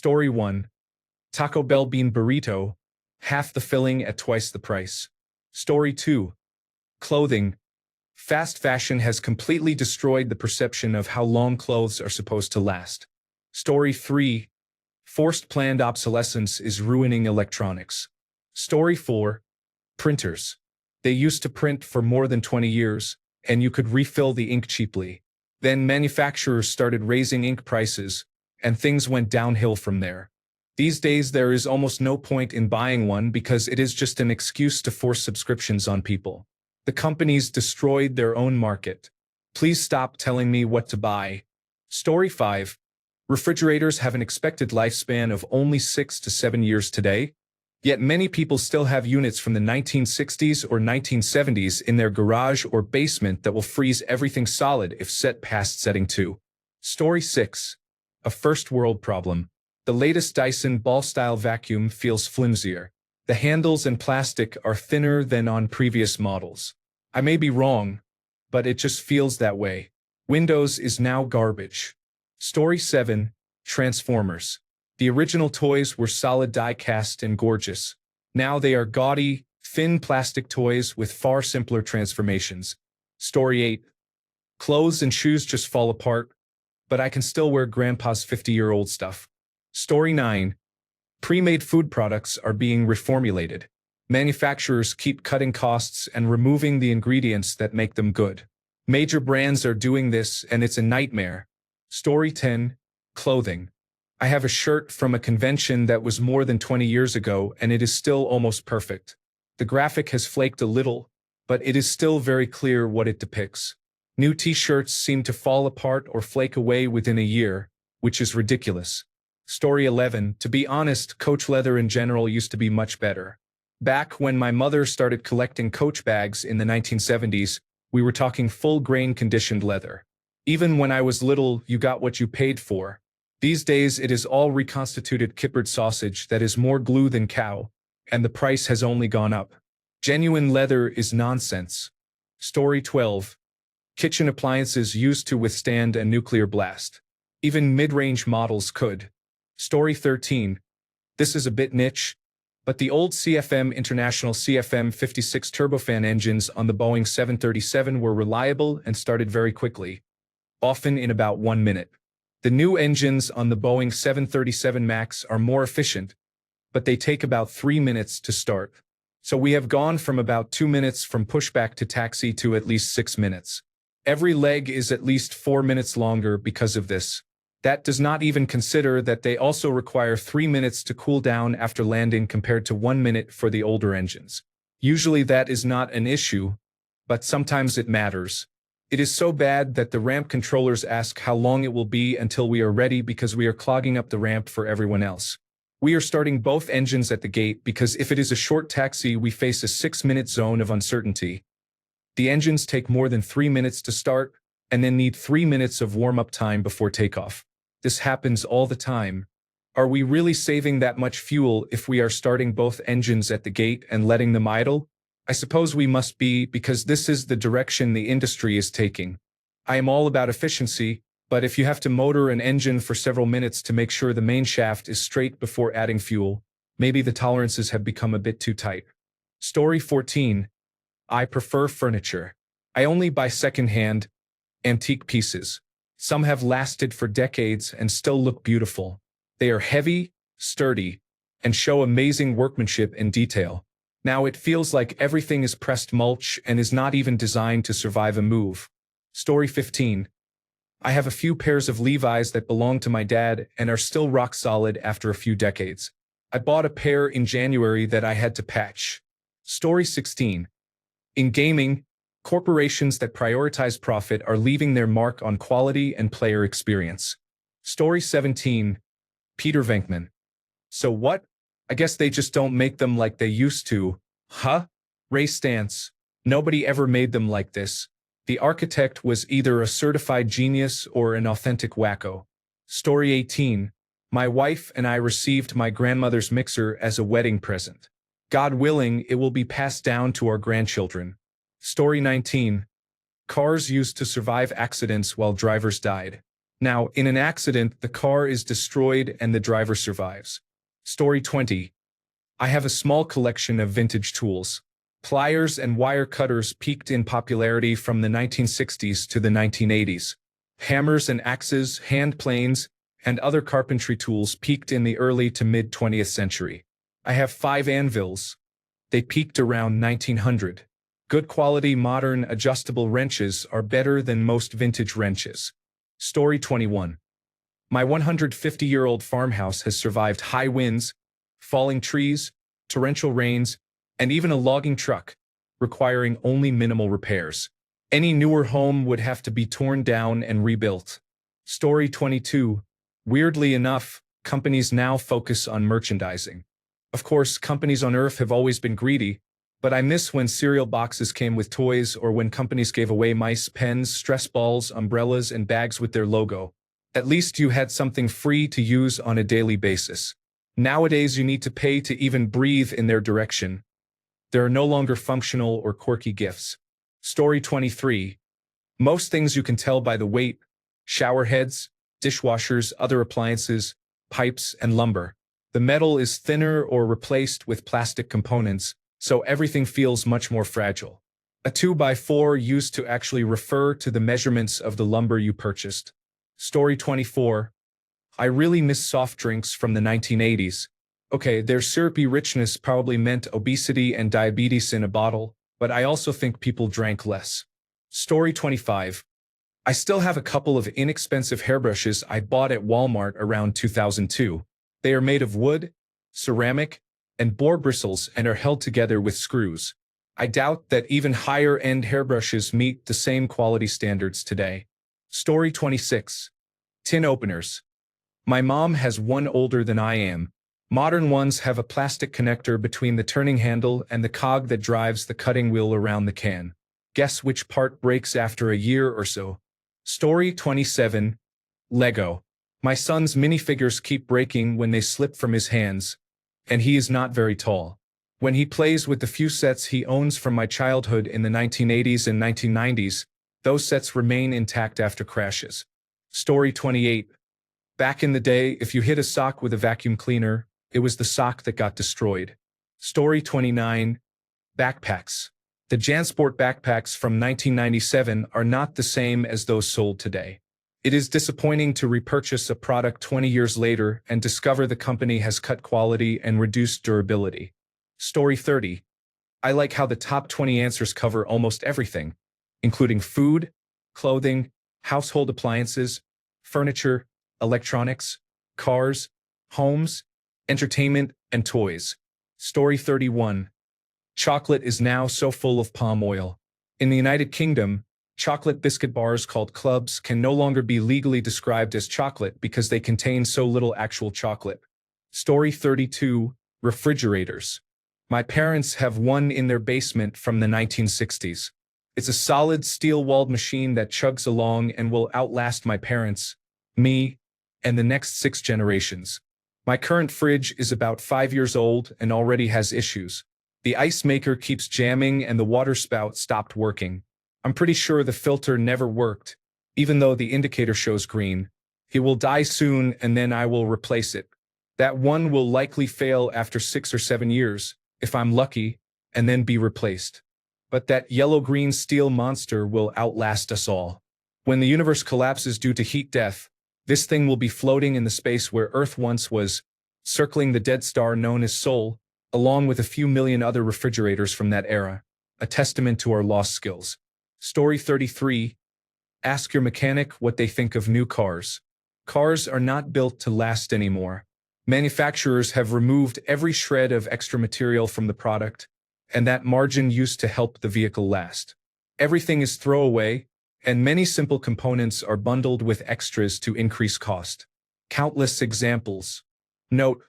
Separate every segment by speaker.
Speaker 1: Story 1. Taco Bell bean burrito, half the filling at twice the price. Story 2. Clothing. Fast fashion has completely destroyed the perception of how long clothes are supposed to last. Story 3. Forced planned obsolescence is ruining electronics. Story 4. Printers. They used to print for more than 20 years, and you could refill the ink cheaply. Then manufacturers started raising ink prices, and things went downhill from there. These days there is almost no point in buying one because it is just an excuse to force subscriptions on people. The companies destroyed their own market. Please stop telling me what to buy. Story 5. Refrigerators have an expected lifespan of only 6 to 7 years today, yet many people still have units from the 1960s or 1970s in their garage or basement that will freeze everything solid if set past setting 2. Story 6. A first world problem. The latest Dyson ball-style vacuum feels flimsier. The handles and plastic are thinner than on previous models. I may be wrong, but it just feels that way. Windows is now garbage. Story 7. Transformers. The original toys were solid die-cast and gorgeous. Now they are gaudy, thin plastic toys with far simpler transformations. Story 8. Clothes and shoes just fall apart, but I can still wear Grandpa's 50-year-old stuff. Story 9. Pre-made food products are being reformulated. Manufacturers keep cutting costs and removing the ingredients that make them good. Major brands are doing this, and it's a nightmare. Story 10. Clothing. I have a shirt from a convention that was more than 20 years ago, and it is still almost perfect. The graphic has flaked a little, but it is still very clear what it depicts. New t-shirts seem to fall apart or flake away within a year, which is ridiculous. Story 11. To be honest, Coach leather in general used to be much better. Back when my mother started collecting Coach bags in the 1970s, we were talking full-grain conditioned leather. Even when I was little, you got what you paid for. These days it is all reconstituted kippered sausage that is more glue than cow, and the price has only gone up. Genuine leather is nonsense. Story 12. Kitchen appliances used to withstand a nuclear blast. Even mid-range models could. Story 13. This is a bit niche, but the old CFM International CFM 56 turbofan engines on the Boeing 737 were reliable and started very quickly, often in about 1 minute. The new engines on the Boeing 737 MAX are more efficient, but they take about 3 minutes to start. So we have gone from about 2 minutes from pushback to taxi to at least 6 minutes. Every leg is at least 4 minutes longer because of this. That does not even consider that they also require 3 minutes to cool down after landing compared to 1 minute for the older engines. Usually that is not an issue, but sometimes it matters. It is so bad that the ramp controllers ask how long it will be until we are ready because we are clogging up the ramp for everyone else. We are starting both engines at the gate because if it is a short taxi, we face a 6-minute zone of uncertainty. The engines take more than 3 minutes to start and then need 3 minutes of warm-up time before takeoff. This happens all the time. Are we really saving that much fuel if we are starting both engines at the gate and letting them idle? I suppose we must be, because this is the direction the industry is taking. I am all about efficiency, but if you have to motor an engine for several minutes to make sure the main shaft is straight before adding fuel, maybe the tolerances have become a bit too tight. Story 14. I prefer furniture. I only buy second-hand, antique pieces. Some have lasted for decades and still look beautiful. They are heavy, sturdy, and show amazing workmanship and detail. Now it feels like everything is pressed mulch and is not even designed to survive a move. Story 15. I have a few pairs of Levi's that belong to my dad and are still rock solid after a few decades. I bought a pair in January that I had to patch. Story 16. In gaming, corporations that prioritize profit are leaving their mark on quality and player experience. Story 17. Peter Venkman. So what? I guess they just don't make them like they used to. Huh? Ray Stantz. Nobody ever made them like this. The architect was either a certified genius or an authentic wacko. Story 18. My wife and I received my grandmother's mixer as a wedding present. God willing, it will be passed down to our grandchildren. Story 19. Cars used to survive accidents while drivers died. Now, in an accident, the car is destroyed and the driver survives. Story 20. I have a small collection of vintage tools. Pliers and wire cutters peaked in popularity from the 1960s to the 1980s. Hammers and axes, hand planes, and other carpentry tools peaked in the early to mid-20th century. I have 5 anvils. They peaked around 1900. Good quality modern adjustable wrenches are better than most vintage wrenches. Story 21. My 150-year-old farmhouse has survived high winds, falling trees, torrential rains, and even a logging truck, requiring only minimal repairs. Any newer home would have to be torn down and rebuilt. Story 22. Weirdly enough, companies now focus on merchandising. Of course, companies on Earth have always been greedy, but I miss when cereal boxes came with toys or when companies gave away mice, pens, stress balls, umbrellas, and bags with their logo. At least you had something free to use on a daily basis. Nowadays, you need to pay to even breathe in their direction. There are no longer functional or quirky gifts. Story 23. Most things you can tell by the weight: shower heads, dishwashers, other appliances, pipes, and lumber. The metal is thinner or replaced with plastic components, so everything feels much more fragile. A 2x4 used to actually refer to the measurements of the lumber you purchased. Story 24. I really miss soft drinks from the 1980s. Okay, their syrupy richness probably meant obesity and diabetes in a bottle, but I also think people drank less. Story 25. I still have a couple of inexpensive hairbrushes I bought at Walmart around 2002. They are made of wood, ceramic, and boar bristles and are held together with screws. I doubt that even higher-end hairbrushes meet the same quality standards today. Story 26. Tin openers. My mom has one older than I am. Modern ones have a plastic connector between the turning handle and the cog that drives the cutting wheel around the can. Guess which part breaks after a year or so? Story 27. Lego. My son's minifigures keep breaking when they slip from his hands, and he is not very tall. When he plays with the few sets he owns from my childhood in the 1980s and 1990s, those sets remain intact after crashes. Story 28. Back in the day, if you hit a sock with a vacuum cleaner, it was the sock that got destroyed. Story 29. Backpacks. The JanSport backpacks from 1997 are not the same as those sold today. It is disappointing to repurchase a product 20 years later and discover the company has cut quality and reduced durability. Story 30. I like how the top 20 answers cover almost everything, including food, clothing, household appliances, furniture, electronics, cars, homes, entertainment, and toys. Story 31. Chocolate is now so full of palm oil. In the United Kingdom, chocolate biscuit bars called clubs can no longer be legally described as chocolate because they contain so little actual chocolate. Story 32. Refrigerators. My parents have one in their basement from the 1960s. It's a solid steel-walled machine that chugs along and will outlast my parents, me, and the next 6 generations. My current fridge is about 5 years old and already has issues. The ice maker keeps jamming and the water spout stopped working. I'm pretty sure the filter never worked, even though the indicator shows green. It will die soon and then I will replace it. That one will likely fail after 6 or 7 years, if I'm lucky, and then be replaced. But that yellow-green steel monster will outlast us all. When the universe collapses due to heat death, this thing will be floating in the space where Earth once was, circling the dead star known as Sol, along with a few million other refrigerators from that era, a testament to our lost skills. Story 33. Ask your mechanic what they think of new cars. Cars are not built to last anymore. Manufacturers have removed every shred of extra material from the product, and that margin used to help the vehicle last. Everything is throwaway, and many simple components are bundled with extras to increase cost. Countless examples. Note: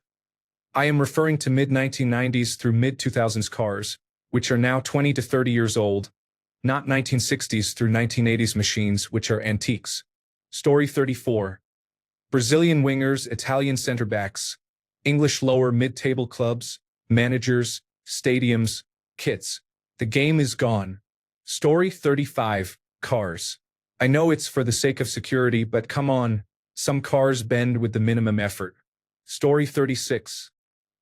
Speaker 1: I am referring to mid-1990s through mid-2000s cars, which are now 20 to 30 years old, not 1960s through 1980s machines, which are antiques. Story 34. Brazilian wingers, Italian center backs, English lower mid-table clubs, managers, stadiums, kits. The game is gone. Story 35. Cars. I know it's for the sake of security, but come on, Some cars bend with the minimum effort. Story 36.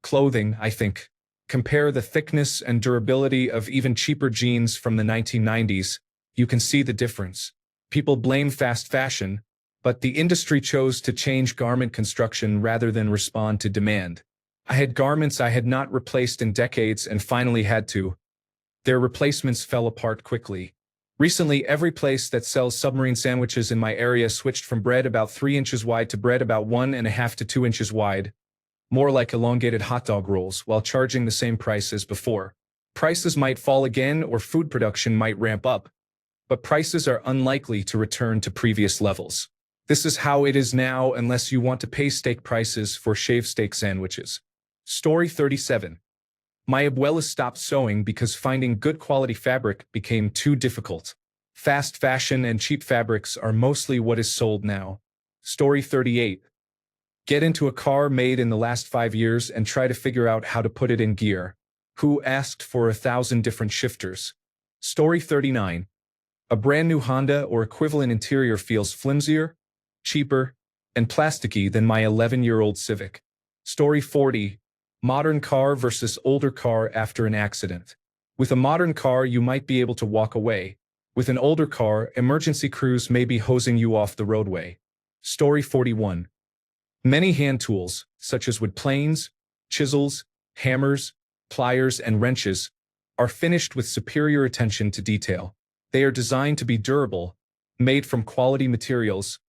Speaker 1: Clothing, I think. Compare the thickness and durability of even cheaper jeans from the 1990s. You can see the difference. People blame fast fashion, but the industry chose to change garment construction rather than respond to demand. I had garments I had not replaced in decades and finally had to. Their replacements fell apart quickly. Recently, every place that sells submarine sandwiches in my area switched from bread about 3 inches wide to bread about 1.5 to 2 inches wide, more like elongated hot dog rolls, while charging the same price as before. Prices might fall again or food production might ramp up, but prices are unlikely to return to previous levels. This is how it is now unless you want to pay steak prices for shaved steak sandwiches. Story 37. My abuela stopped sewing because finding good quality fabric became too difficult. Fast fashion and cheap fabrics are mostly what is sold now. Story 38. Get into a car made in the last 5 years and try to figure out how to put it in gear. Who asked for 1,000 different shifters? Story 39. A brand new Honda or equivalent interior feels flimsier, cheaper, and plasticky than my 11-year-old Civic. Story 40. Modern car versus older car after an accident. With a modern car, you might be able to walk away. With an older car, emergency crews may be hosing you off the roadway. Story 41. Many hand tools, such as wood planes, chisels, hammers, pliers, and wrenches, are finished with superior attention to detail. They are designed to be durable, made from quality materials,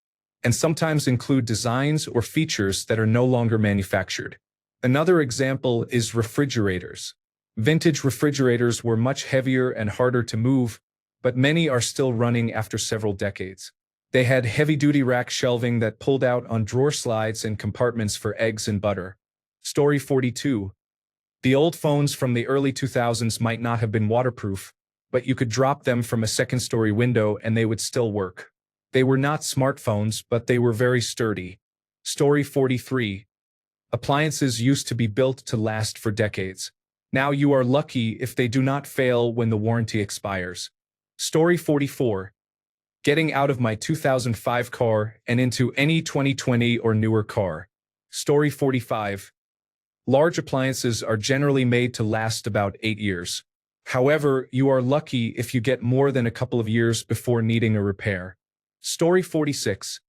Speaker 1: and sometimes include designs or features that are no longer manufactured. Another example is refrigerators. Vintage refrigerators were much heavier and harder to move, but many are still running after several decades. They had heavy-duty rack shelving that pulled out on drawer slides and compartments for eggs and butter. Story 42. The old phones from the early 2000s might not have been waterproof, but you could drop them from a second-story window and they would still work. They were not smartphones, but they were very sturdy. Story 43. Appliances used to be built to last for decades. Now you are lucky if they do not fail when the warranty expires. Story 44. Getting out of my 2005 car and into any 2020 or newer car. Story 45. Large appliances are generally made to last about 8 years. However, you are lucky if you get more than a couple of years before needing a repair. Story 46.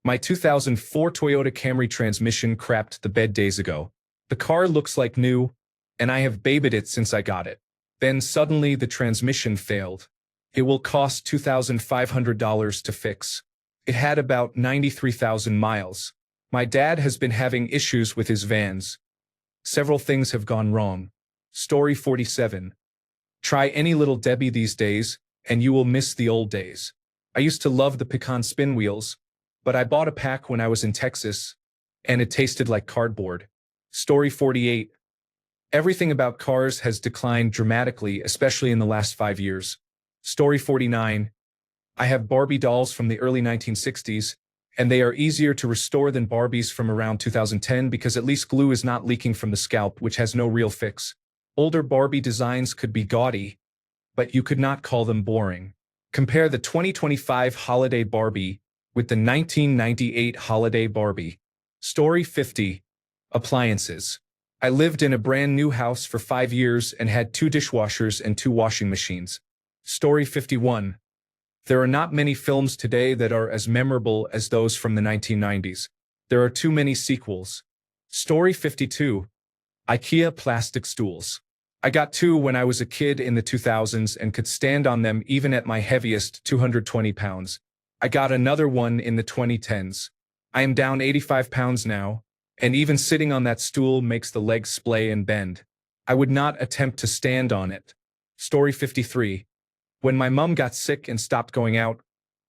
Speaker 1: My 2004 Toyota Camry transmission crapped the bed days ago. The car looks like new, and I have babied it since I got it. Then suddenly the transmission failed. It will cost $2,500 to fix. It had about 93,000 miles. My dad has been having issues with his vans. Several things have gone wrong. Story 47. Try any Little Debbie these days, and you will miss the old days. I used to love the pecan spin wheels, but I bought a pack when I was in Texas, and it tasted like cardboard. Story 48. Everything about cars has declined dramatically, especially in the last 5 years. Story 49. I have Barbie dolls from the early 1960s, and they are easier to restore than Barbies from around 2010 because at least glue is not leaking from the scalp, which has no real fix. Older Barbie designs could be gaudy, but you could not call them boring. Compare the 2025 Holiday Barbie with the 1998 Holiday Barbie. Story 50. Appliances. I lived in a brand new house for 5 years and had 2 dishwashers and 2 washing machines. Story 51. There are not many films today that are as memorable as those from the 1990s. There are too many sequels. Story 52. IKEA plastic stools. I got 2 when I was a kid in the 2000s and could stand on them even at my heaviest, 220 pounds. I got another one in the 2010s. I am down 85 pounds now, and even sitting on that stool makes the legs splay and bend. I would not attempt to stand on it. Story 53. When my mom got sick and stopped going out,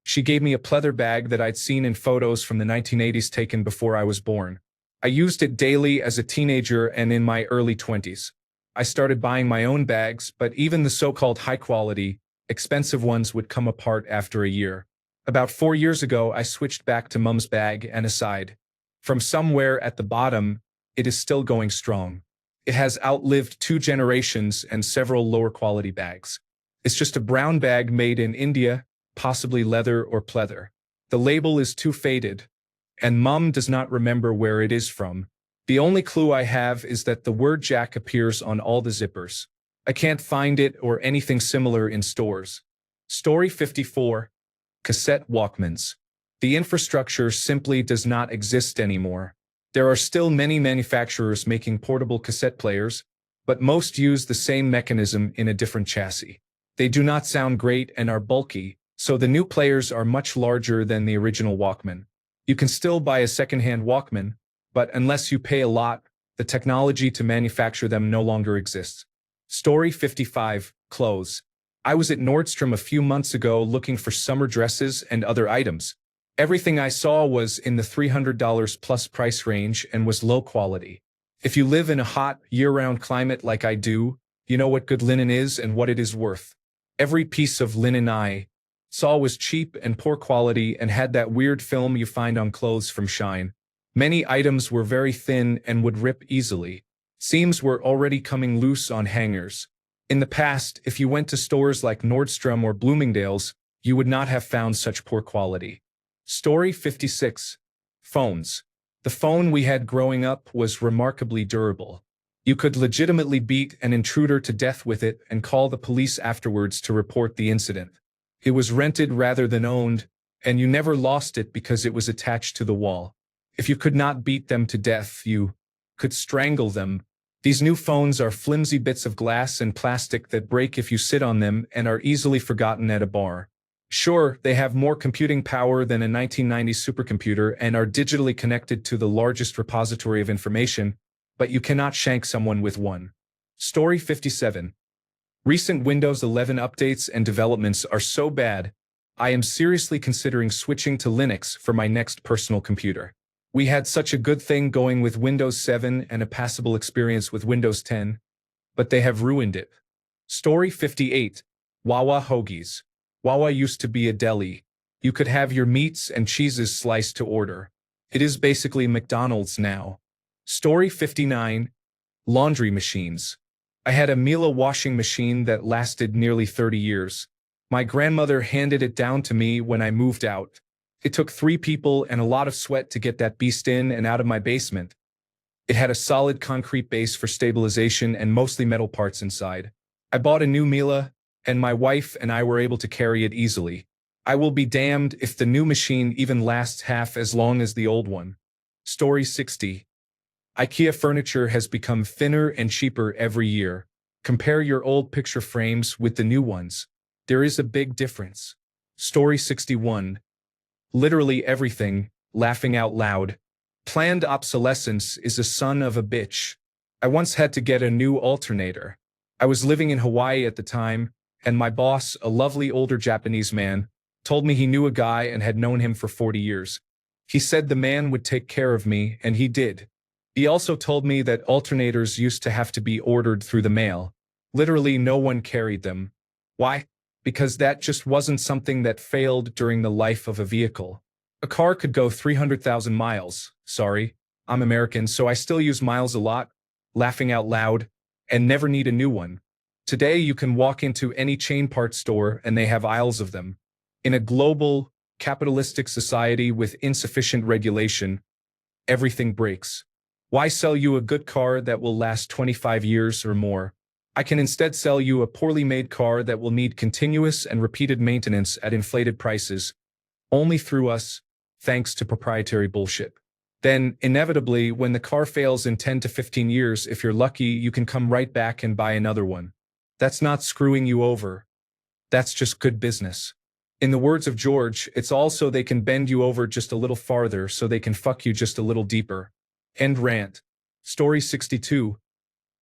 Speaker 1: she gave me a pleather bag that I'd seen in photos from the 1980s taken before I was born. I used it daily as a teenager and in my early 20s. I started buying my own bags, but even the so-called high-quality, expensive ones would come apart after a year. About 4 years ago, I switched back to Mum's bag and aside. From somewhere at the bottom, it is still going strong. It has outlived 2 generations and several lower-quality bags. It's just a brown bag made in India, possibly leather or pleather. The label is too faded, and Mom does not remember where it is from. The only clue I have is that the word jack appears on all the zippers. I can't find it or anything similar in stores. Story 54. Cassette Walkmans. The infrastructure simply does not exist anymore. There are still many manufacturers making portable cassette players, but most use the same mechanism in a different chassis. They do not sound great and are bulky, so the new players are much larger than the original Walkman. You can still buy a second-hand Walkman, but unless you pay a lot, the technology to manufacture them no longer exists. Story 55. Clothes. I was at Nordstrom a few months ago looking for summer dresses and other items. Everything I saw was in the $300 plus price range and was low quality. If you live in a hot, year-round climate like I do, you know what good linen is and what it is worth. Every piece of linen I saw was cheap and poor quality and had that weird film you find on clothes from Shine. Many items were very thin and would rip easily. Seams were already coming loose on hangers. In the past, if you went to stores like Nordstrom or Bloomingdale's, you would not have found such poor quality. Story 56. Phones. The phone we had growing up was remarkably durable. You could legitimately beat an intruder to death with it and call the police afterwards to report the incident. It was rented rather than owned, and you never lost it because it was attached to the wall. If you could not beat them to death, you could strangle them. These new phones are flimsy bits of glass and plastic that break if you sit on them and are easily forgotten at a bar. Sure, they have more computing power than a 1990s supercomputer and are digitally connected to the largest repository of information, but you cannot shank someone with one. Story 57. Recent Windows 11 updates and developments are so bad, I am seriously considering switching to Linux for my next personal computer. We had such a good thing going with Windows 7 and a passable experience with Windows 10, but they have ruined it. Story 58. Wawa Hoagies. Wawa used to be a deli. You could have your meats and cheeses sliced to order. It is basically McDonald's now. Story 59. Laundry machines. I had a Miele washing machine that lasted nearly 30 years. My grandmother handed it down to me when I moved out. It took 3 people and a lot of sweat to get that beast in and out of my basement. It had a solid concrete base for stabilization and mostly metal parts inside. I bought a new Miele, and my wife and I were able to carry it easily. I will be damned if the new machine even lasts half as long as the old one. Story 60. IKEA furniture has become thinner and cheaper every year. Compare your old picture frames with the new ones. There is a big difference. Story 61. Literally everything, laughing out loud. Planned obsolescence is a son of a bitch. I once had to get a new alternator. I was living in Hawaii at the time, and my boss, a lovely older Japanese man, told me he knew a guy and had known him for 40 years. He said the man would take care of me, and he did. He also told me that alternators used to have to be ordered through the mail. Literally no one carried them. Why? Because that just wasn't something that failed during the life of a vehicle. A car could go 300,000 miles. Sorry, I'm American, so I still use miles a lot, laughing out loud, and never need a new one. Today you can walk into any chain parts store and they have aisles of them. In a global, capitalistic society with insufficient regulation, everything breaks. Why sell you a good car that will last 25 years or more? I can instead sell you a poorly made car that will need continuous and repeated maintenance at inflated prices, only through us, thanks to proprietary bullshit. Then, inevitably, when the car fails in 10 to 15 years, if you're lucky, you can come right back and buy another one. That's not screwing you over. That's just good business. In the words of George, it's also they can bend you over just a little farther so they can fuck you just a little deeper. End rant. Story 62.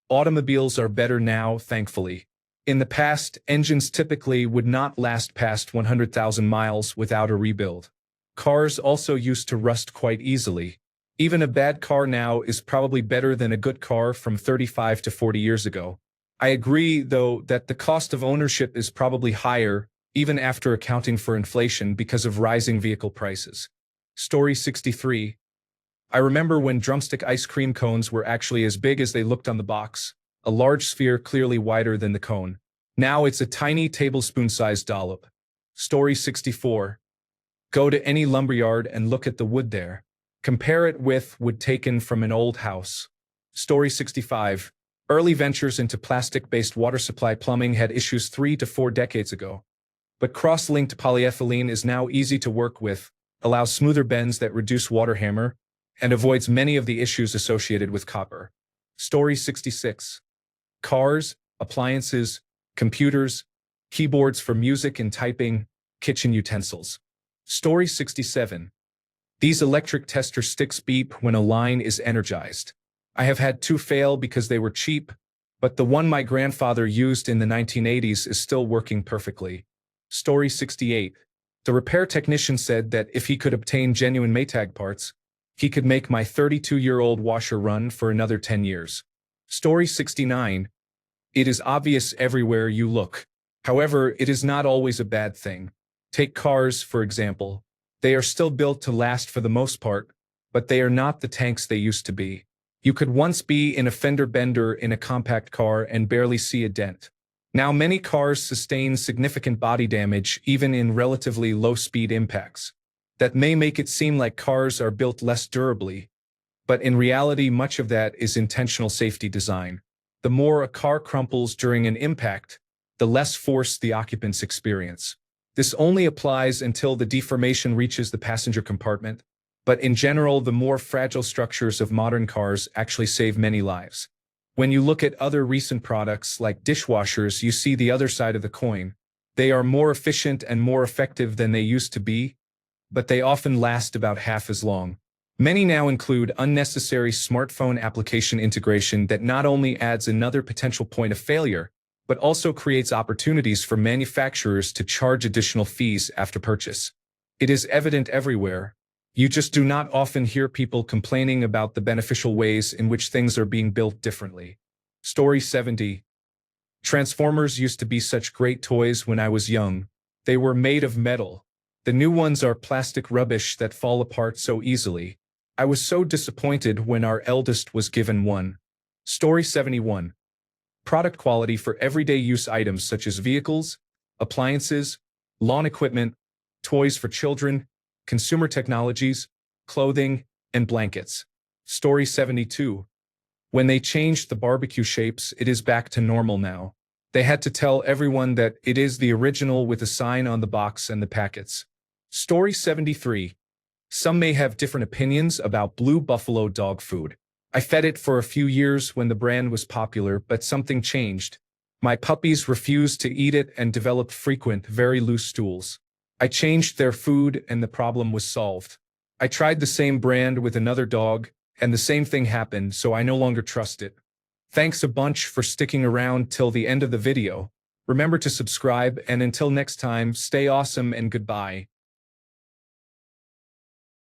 Speaker 1: Automobiles are better now, thankfully. In the past, engines typically would not last past 100,000 miles without a rebuild. Cars also used to rust quite easily. Even a bad car now is probably better than a good car from 35 to 40 years ago. I agree, though, that the cost of ownership is probably higher, even after accounting for inflation because of rising vehicle prices. Story 63. I remember when drumstick ice cream cones were actually as big as they looked on the box, a large sphere clearly wider than the cone. Now it's a tiny tablespoon-sized dollop. Story 64. Go to any lumberyard and look at the wood there. Compare it with wood taken from an old house. Story 65. Early ventures into plastic-based water supply plumbing had issues 3 to 4 decades ago. But cross-linked polyethylene is now easy to work with, allows smoother bends that reduce water hammer, and avoids many of the issues associated with copper. Story 66. Cars, appliances, computers, keyboards for music and typing, kitchen utensils. Story 67. These electric tester sticks beep when a line is energized. I have had 2 fail because they were cheap, but the one my grandfather used in the 1980s is still working perfectly. Story 68. The repair technician said that if he could obtain genuine Maytag parts, he could make my 32-year-old washer run for another 10 years. Story 69. It is obvious everywhere you look. However, it is not always a bad thing. Take cars, for example. They are still built to last for the most part, but they are not the tanks they used to be. You could once be in a fender bender in a compact car and barely see a dent. Now many cars sustain significant body damage even in relatively low-speed impacts. That may make it seem like cars are built less durably, but in reality much of that is intentional safety design. The more a car crumples during an impact, the less force the occupants experience. This only applies until the deformation reaches the passenger compartment, but in general the more fragile structures of modern cars actually save many lives. When you look at other recent products like dishwashers, you see the other side of the coin. They are more efficient and more effective than they used to be, but they often last about half as long. Many now include unnecessary smartphone application integration that not only adds another potential point of failure, but also creates opportunities for manufacturers to charge additional fees after purchase. It is evident everywhere. You just do not often hear people complaining about the beneficial ways in which things are being built differently. Story 70. Transformers used to be such great toys when I was young. They were made of metal. The new ones are plastic rubbish that fall apart so easily. I was so disappointed when our eldest was given one. Story 71. Product quality for everyday use items such as vehicles, appliances, lawn equipment, toys for children, consumer technologies, clothing, and blankets. Story 72. When they changed the barbecue shapes, it is back to normal now. They had to tell everyone that it is the original with a sign on the box and the packets. Story 73. Some may have different opinions about Blue Buffalo dog food. I fed it for a few years when the brand was popular, but something changed. My puppies refused to eat it and developed frequent, very loose stools. I changed their food and the problem was solved. I tried the same brand with another dog, and the same thing happened, so I no longer trust it. Thanks a bunch for sticking around till the end of the video. Remember to subscribe, and until next time, stay awesome and goodbye.